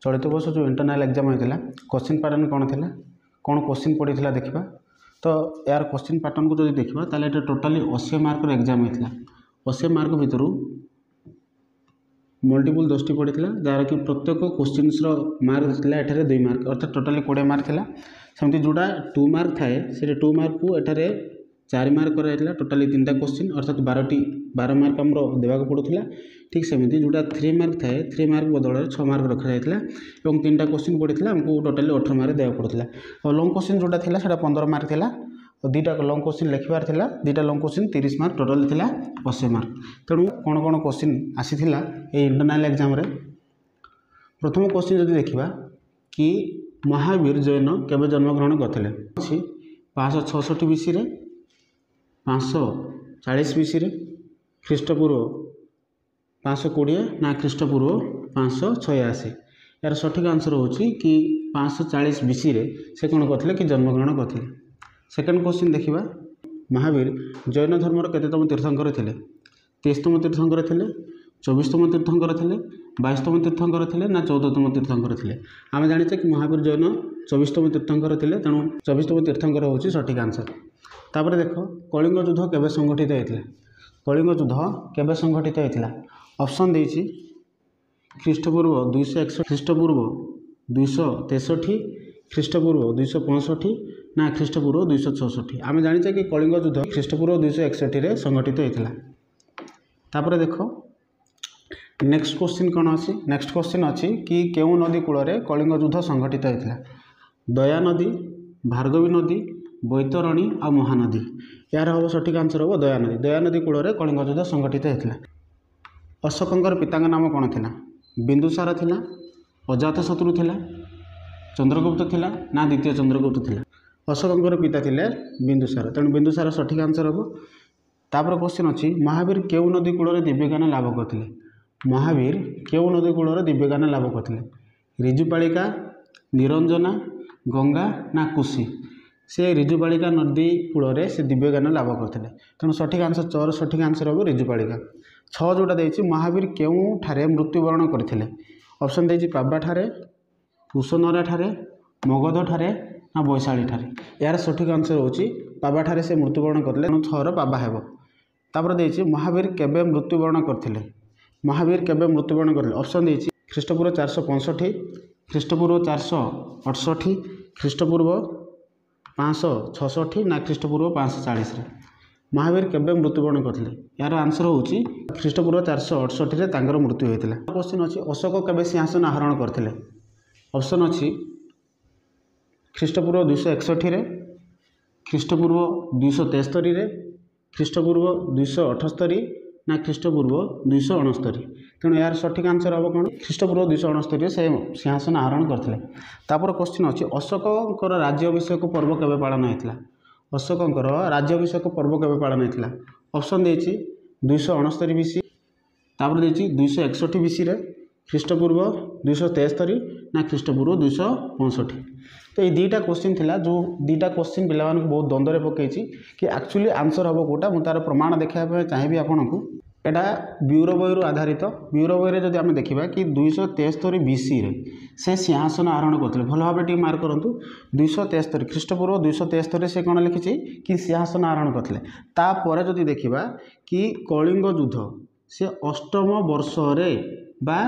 चलित वर्ष जो इंटरनल एग्जाम होता क्वेश्चन पैटर्न कौन थी कौन क्वेश्चन पड़ा देखा तो यार क्वेश्चन पैटर्न को जो देखा तो टोटाली 80 मार्क एग्जाम होता 80 मार्क भितर मल्टीपल 10टी पड़ा जार कि प्रत्येक क्वेश्चन मार्क था 2 मार्क अर्थात टोटाली 20 मार्क था सेमती जोड़ा 2 मार्क थाए से 2 मार्क को एठारे 4 मार्क कराइला टोटाली 3टा क्वेश्चन अर्थात 12 मार्क आमर देवाक पड़ूला ठीक सेमती जोड़ा 3 मार्क थाए 3 मार्क बदल 6 मार्क रखा जाता और 3टा क्वेश्चन पड़ा आमको टोटाली 18 मार्क देवाक पड़ूला और लंग क्वेश्चन जोड़ा था से 15 मार्क था और 2टा लंग क्वेश्चन लिखबार था 2टा लंग क्वेश्चन 30 मार्क टोटाल था 80 मार्क तेणु कौन कौन क्वेश्चन आसीथिला ए इंटरनल एग्जाम रे प्रथम क्वेश्चन जदि देखिबा कि महावीर जैन केबे जन्मग्रहण करथिले अछि 566 बीसी रे 540 बीसी रे ख्रीष्टपूर्व 520 ना ख्रीष्टपूर्व 586 यार सठिक आंसर होची कि 540 बीसी रे से कौन करथिले कि जन्मग्रहण करथिले। सेकेंड क्वेश्चन देखिबा महावीर जैन धर्मर केतेतम तीर्थंकर थिले 23तम तीर्थंकर थिले 24तम तीर्थंकर थिले 22तम तीर्थंकर थिले ना 14तम तीर्थंकर थिले आम जानिचे कि महावीर जैन 24तम तीर्थंकर थिले तेणु 24तम तीर्थंकर होची सठिक आंसर। तापर देखो कलिंग युद्ध केबे संगठित होइतिला कलिंग युद्ध केबे संगठित होइतिला ऑप्शन देछि ख्रीष्टपूर्व 261 ख्रीष्टपूर्व 263 ख्रीष्टपूर्व 265 ना ख्रीष्टपूर्व 264 आम जानिचे कि कलिंग युद्ध ख्रीष्टपूर्व 261 रे संगठित होइतिला। तापर देखो नेक्स्ट क्वेश्चन कौन अच्छी नेक्स्ट क्वेश्चन अच्छी कि केउ नदी कूल कलिंग युद्ध संगठित होता दया नदी भार्गवी नदी बैतरणी आ महानदी यार हम सठिक आंसर हम दया नदी कूल कलिंग युद्ध संगठित होता। अशोकंकर पिता नाम कौन थिला बिंदुसार थिला अजातशत्रु थिला चंद्रगुप्त थिला ना द्वितीय चंद्रगुप्त थिला अशोकंकर पिता थिले बिंदुसार तेणु बिंदुसार सठिक आंसर हम। तापर क्वेश्चन अच्छी महावीर केउ नदी कूल दिव्यज्ञान लाभ करते महावीर केउ नदी कूल दिव्यज्ञान लाभ करते ऋजुपालिका निरंजना गंगा ना कुशी से ऋजुपालिका नदी कूल से दिव्यज्ञान लाभ करते तेणु सठिक आंसर चौर सठिक आंसर हम ऋजुपालिका। 6 जोड़ा देछि महावीर केउठारे मृत्युवरण करथिले ऑप्शन देछि पाबा ठारे कुशनरा ठारे मगध ठारे ना वैशाली ठारे यार सठिक आंसर होछि पाबा ठारे से मृत्युवरण करथिले तेणु 6 पाबा हेबो। तापर देछि महावीर केबे मृत्युवरण करथिले महावीर केबे मृत्युवरण करथिले ऑप्शन देछि ख्रीष्टपूर्व 465 ख्रीष्टपूर्व 468 ख्रीष्टपूर्व 566 ना ख्रीष्टपूर्व 540 रे महावीर केबे मृत्युवरण करथिले यार आंसर होछि ख्रीष्टपूर्व 468 रे तांकर मृत्यु होइतिला। क्वेश्चन अछि अशोक केबे सिंहासन आहरण करथिले ऑप्शन अछि ख्रीष्टपूर्व 261 रे ख्रीष्टपूर्व 273 रे ख्रीष्टपूर्व 278 ना ख्रीष्टपूर्व 269 तेणु यार सठिक आंसर हम कौन ख्रीष्टपूर्व 269 से सिंहासन आहरण करथिले। तापर क्वेश्चन अछि अशोकंकर राज्याभिषेक पर्व केबे पालन होइतिला अशोकंकर राज्याभिषेक पर्व केबे पालन होइतिला ऑप्शन देछि 269 बीसी तापर देछि 261 बीसी रे ख्रीष्टपूर्व 273 ना ख्रीष्टपूर्व 265 तो ये 2टा क्वेश्चन थिला जो 2टा क्वेश्चन पिला मानक बहुत द्वंद्व पकईची कि एक्चुअली आंसर हम कोटा मु तार प्रमाण देखा चाहिए आपको एटा ब्यूरो बही आधारित ब्यूरो बही जब आम देखा कि 273 बीसी रे से सिंहासन आहरण करते भल भाव टी मार्क करूँ 273 ख्रीष्टपूर्व 273 से कौन लिखी कि सिंहासन आहरण करते तापर जदि देखा कि कलिंग युद्ध से 8म वर्ष बा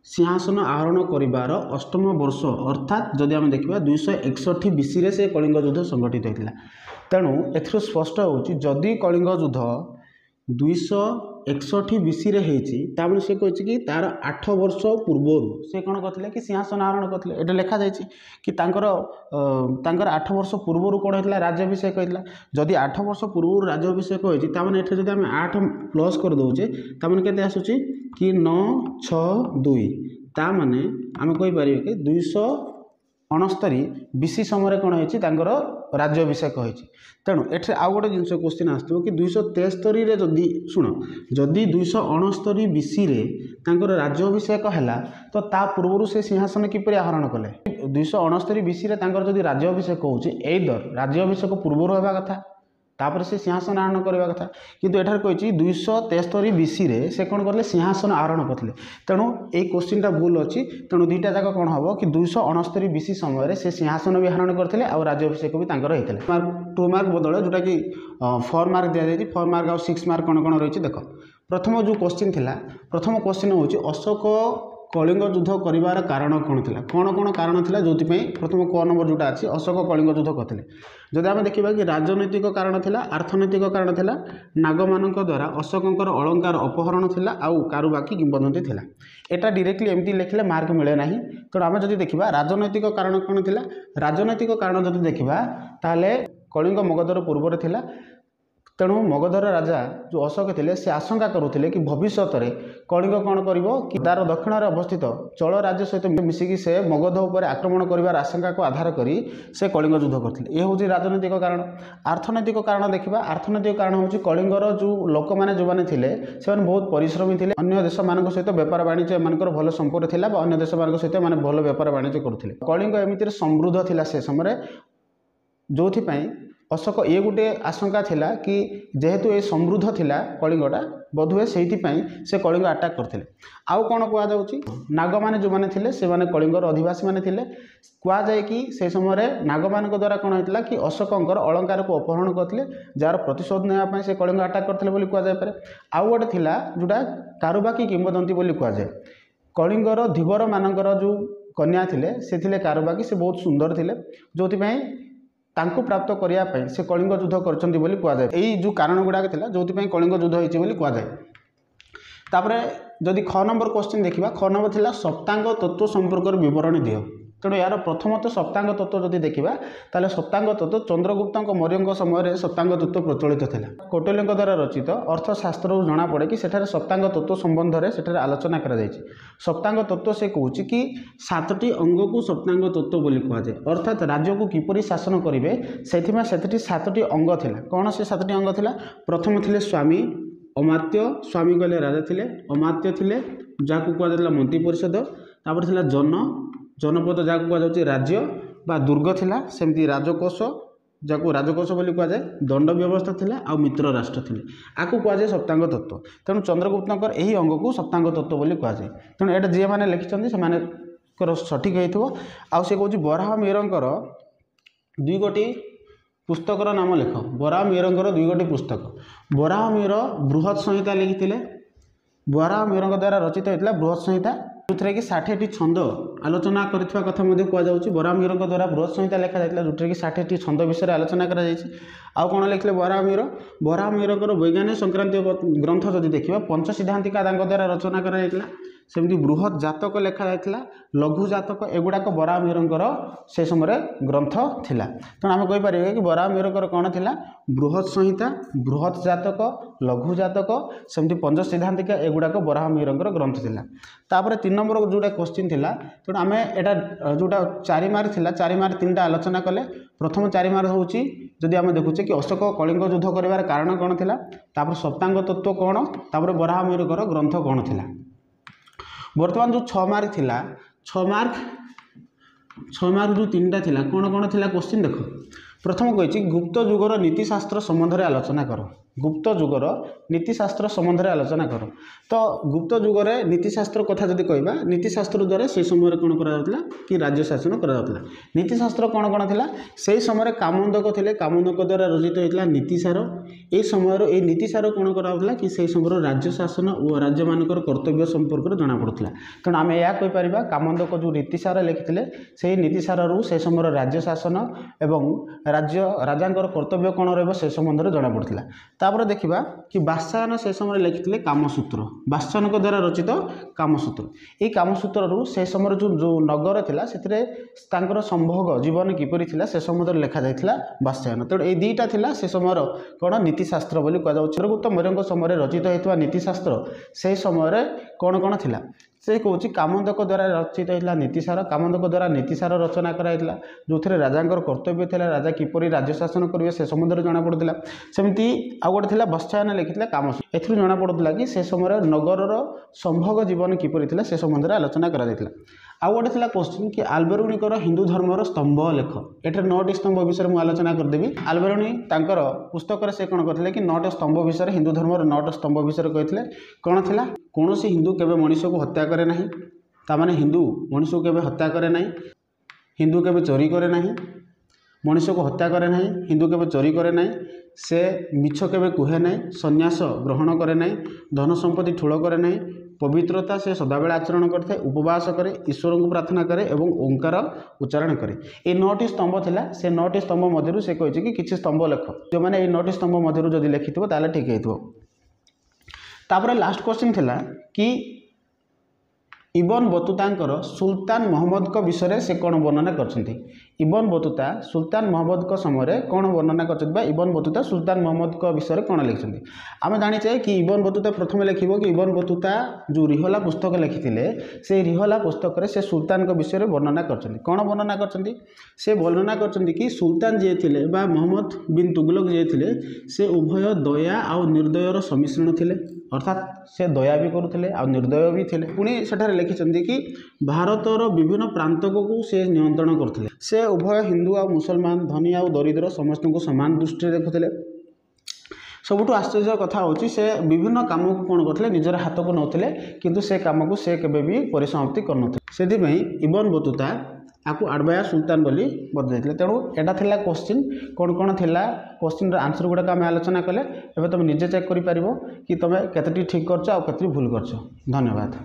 सिंहासन आहरण करिबार 8म वर्ष अर्थात जदि आम देखा 261 बीसी रे से कलिंग युद्ध संगठित होता तेणु एथर स्पष्ट होची जदि कलिंग युद्ध 261 बीसी रे हेची तामने से कहछि कि तार 8 वर्ष पूर्व से कौन करथिले कि सिंहासन आहरण करथिले एटा लिखा जायछि कि तांकर 8 वर्ष पूर्व कौन होइतला राज्याभिषेक होइतला जदि 8 वर्ष पूर्व राज्याभिषेक होइछि तामने एठे जदि हम 8 प्लस कर दोचे तामने केते आसुछि कि 962 तामने आम कहि परिबे कि 269 बीसी समय कौन होइछि तांकर राज्याभिषेक होइछि तेणु एठे आउ गोटे जिनस क्वेश्चन आसथो कि 273 रे जदि शुण जदि 269 बीसी रे तांकर राज्याभिषेक हैला तो ता पूर्व से सिंहासन किपरि आहरण कले 269 बीसी रे तांकर जदि राज्याभिषेक होउछि एइदर राज्याभिषेक पूर्व हेबा कथा तापर से सिंहासन आरोहण करने कथा किंतु एठार कही 273 BC रे से कौन करले सिंहासन आरोहण करते तेणु ये क्वेश्चनटा भूल अच्छी तेणु दुईटा जाक कौन हम कि 269 BC समय से सिंहासन भी हरण करते और राज्याभिषेक भी होते 2 मार्क बदल जोटा कि 4 मार्क दि जाए 4 मार्क और 6 मार्क कौन कौन रही देख प्रथम जो क्वेश्चन थिला प्रथम क्वेश्चन हूँ अशोक कलिंग युद्ध कर कारण कौन थी कौन कौन कारण था जो प्रथम क नंबर जोटा अच्छी अशोक कलिंग युद्ध करते जदि आम देखा कि राजनैतिक कारण था अर्थनैतिक कारण था नागमान द्वारा अशोकंर अलंकार अपहरण था आउ कारुबाकी किंवदंती था यहाँ डायरेक्टली एमती लिखले मार्क मिले ना तेणु आम जब देखा राजनैतिक कारण कौन थी राजनैतिक कारण जब देखा ताले कलिंग मगधर पूर्व था तेणु मगधर राजा जो अशोक थे से आशंका करुले कि भविष्य में कलिंग कौन कर तार दक्षिण में अवस्थित चोल राज्य सहित मिसिकी से मगध उपर आक्रमण कर आशंका को आधार कर से कलिंग युद्ध करते ये हूँ राजनैतिक कारण अर्थनैतिक कारण देखा अर्थनैतिक कारण हूँ कलिंगर जो लोक मैंने जो मैंने थे से बहुत परिश्रमी थे अन्य देश मान सहित बेपार वाणिज्य एम भल संपर्क था अन्य देश मान सहित भल बेपार वाणिज्य करुले कलिंग एमती समृद्ध था से समय जो अशोक ये गोटे आशंका थिला कि जेहेतु ये समृद्ध थिला कलिंगटा बोधहुए से कलिंग अटैक करते आउ कौन कहुच्छी नाग मैंने जो मैंने थे से कलिंगर अधिवासी मैंने थे कहुए कि से समय नागमान द्वारा कौन होता कि अशोकंर अलंकार को अपहरण करते जार प्रतिशोध नापी से कलिंग अटैक करते कहुए आउ गोटे थिला जोटा कारुबाकी किंवदंती कहुए कलिंगर धीवर मानकर जो कन्या थिले से थिले कारुबाकी से बहुत सुंदर थिले जो तांको प्राप्त करने से कलिंग युद्ध करछंती बोली कहुए यही जो कारण गुड़ाक जो कलिंग युद्ध होती कहुए तापरे जदि ख नंबर क्वेश्चन देखा ख नंबर थिला सप्तांग तत्व संपर्क विवरणी दियो तेणु यार प्रथमत सप्तांग तत्व जदि देखा ताले सप्तांग तत्व चंद्रगुप्त मौर्य समय सप्तांग तत्व प्रचलित था कौटिल्य द्वारा रचित अर्थशास्त्र जना पड़े कि सेठारे सप्तांग तत्व संबंध में सेठारे आलोचना करा सप्तांग तत्व से कहूँ कि 7टी अंग को सप्तांग तत्व बोली कहुए अर्थात राज्य को किपरि शासन करेंगे से 7टी अंग थिला कौन से 7टी अंग थिला प्रथम थिले स्वामी अमात्य स्वामी कहले राजा थिले अमात्य थिले जहाँ कहुला मंत्री परिषद तापर थिला जनपद जहाँ कहुच्छे राज्य बा दुर्ग थिला सेमती राजकोष जहाँ राजकोष बोली कहुए दंड व्यवस्था थिला आ मित्र राष्ट्र थिले आपको कहुए सप्तांग तत्व तेणु चंद्रगुप्त यही अंग को सप्तांग तत्व बोली कहुए तेणु यहाँ जी मैंने लिखिं से सठिक हो से कौन बराह मेहरंकर 2 गोटी पुस्तकर नाम लिख बराह मेहरंकर 2 गोटी पुस्तक बराह मेहर बृहत् संहिता लिखिते बराह मेहर द्वारा रचित होता बृहत् संहिता जो कि 60टी छंद आलोचना कथा कहुच्छी बराह मेहर द्वारा बृहत् संहिता लिखा जाता जो कि 60टी छंद विषय आलोचना आउ कौन लिखले बराह मेहर वैज्ञानिक संक्रांतीय ग्रंथ जदि देखा पंच सिद्धांतिका द्वारा रचना कराइला सेमती बृहत् जातक लिखा जाता लघु जातक एगुड़ाक बराह मेहरंकर से समय ग्रंथ थिला तेणु आम कहीपर कि बराह मेहरंकर कौन थिला बृहत् संहिता बृहत् जातक लघु जातक सेमती पंच सिद्धांतिका एगुड़ाक बराह मेहरंकर ग्रंथ थिला तापर 3 नंबर जोटा क्वेश्चन थिला तेणु आम एटा जोटा 4 मार्क थिला 4 मार्क 3टा आलोचना कले प्रथम 4 मार्क होची जदि आम देखुचे कि अशोक कलिंग युद्ध कर कारण कौन थिला तापर सप्तांग तत्व कौन तापर बराह मेहरंकर ग्रंथ कौन थिला बर्तमान जो 6 मार्क थिला 6 मार्क जो 3टा थिला कौन कौन थिला क्वेश्चन देख प्रथम कही गुप्त जुगर नीतिशास्त्र संबंध में आलोचना कर गुप्त जुगर नीतिशास्त्र संबंध में आलोचना कर तो गुप्त जुगर नीतिशास्त्र कथा जदि कहबा नीतिशास्त्र द्वारा से समय कौन करा कि राज्य शासन करा नीतिशास्त्र कौन कौन थिला से समय कामंदक थे कामंदक द्वारा रचित होता नीतिसार ये समय ये नीतिसार कौन करा कि से समय राज्य शासन और राज्य मानकर कर्तव्य संपर्क में जना पड़ता तेणु आम यह कहीपर कामंदक जो नीतिसार लिखिते से नीतिसार से समय राज्य शासन एवं राज्य राजा कर्तव्य कौन रे संबंध में जना पड़ता तापर देखा कि बादशाहन से समय लिखिते कामसूत्र बादशाहन द्वारा रचित कामसूत्र ये कामसूत्र से समय जो नगर थिला से संभोग जीवन किपरि थिला से समय लिखा जाता बादशाहन तेणु ये 2टा थिला से समय कौन नीतिशास्त्र बोली कहुच्छे चंद्रगुप्त मौर्य समय रचित होता नीतिशास्त्र से समय कौन कौन थिला से कौच कामंदक द्वारा रचित होता नीतिसार कामंदक द्वारा नीतिसार रचना कराइला जो थे राजा कर्तव्य था राजा किपरि राज्य शासन करेंगे से संबंध जना पड़ता सेमती आउ गोटे थिला बत्सायन लिखिते काम एथुरु जना पड़ता कि से समय नगर संभोग जीवन किपरि थिला से संबंध में आलोचना करा आउ गोटे थिला क्वेश्चन कि आल्बेरुनीकर हिंदू धर्मर स्तंभ लेख। एठे 9टी स्तंभ विषय में आलोचना करदेवी। आल्बेरुनी तांकर पुस्तक से कौन करथिले कि 9टी स्तंभ विषय हिंदू धर्मर 9टी स्तंभ विषय कहिथिले। कौन थिला कोनोसी हिंदू केबे मनुष्य को हत्या करे नाही, ता माने हिंदू मनुष्य को केबे हत्या करे नाही, हिंदू केबे चोरी करे नाही, मनुष्य को हत्या करे नाही, हिंदू केबे चोरी करे नाही, से मिछ केबे कुहे नाही, संन्यास ग्रहण करे नाही, धन संपत्ति ठूल करे नाही, पवित्रता से सदाबेला आचरण करते, उपवास करे, ईश्वर को प्रार्थना करे एवं ओंकार उच्चारण करे। ये 9टी स्तंभ थिला। से 9टी स्तंभ मध्यरु से कहिछि कि किछि स्तंभ लेख, जो माने ये 9टी स्तंभ मध्यरु जदि लिखिथिबो ताले ठीक हेइथिबो। तापर लास्ट क्वेश्चन थिला कि इबन बतूतांकर सुल्तान महमद को विषय से कौन वर्णना करछंती। इबन बतूता सुल्तान महमद को समय कौन वर्णना करछंती, इबन बतूता सुल्तान महमद को विषय कौन लिखछंती। आम जानिचे कि इबन बतूता प्रथम लिखिबो कि इबन बतूता जो रिहला पुस्तक लिखिथिले से रिहला पुस्तक से सुल्तान को विषय वर्णना करछंती। कौन वर्णना करछंती, से वर्णना करछंती कि सुल्तान जे थिले बा मोहम्मद बिन तुगलक जे थिले से उभय दया और निर्दयर सम्मिश्रण थिले, अर्थात से दया भी करुथिले आ निर्दय भी थिले। पुणी सेठारे लिखिछंती कि भारतर विभिन्न प्रांतक को से नियंत्रण करथिले। से उभय हिंदू आ मुसलमान, धनी आ दरिद्र समस्त को समान दृष्टि देखुथिले। सबुठु आश्चर्य कथा होची से विभिन्न काम को कौन करथिले, निजर हाथ को नौथिले, किंतु से काम को से केबे भी परिसमाप्ति करनथिले। सेथि पई इबन बतूता आपको आडबाया सुल्तान बोली बदलैथिले। तेणु एटा थिला क्वेश्चन कौन कौन थिला, क्वेश्चन आंसर गुड़ाक आम आलोचना कले। एबे तुम निजे चेक करि पारिबो कि तुम केतेटी ठीक करछ आ केतेटी भूल करछ। धन्यवाद।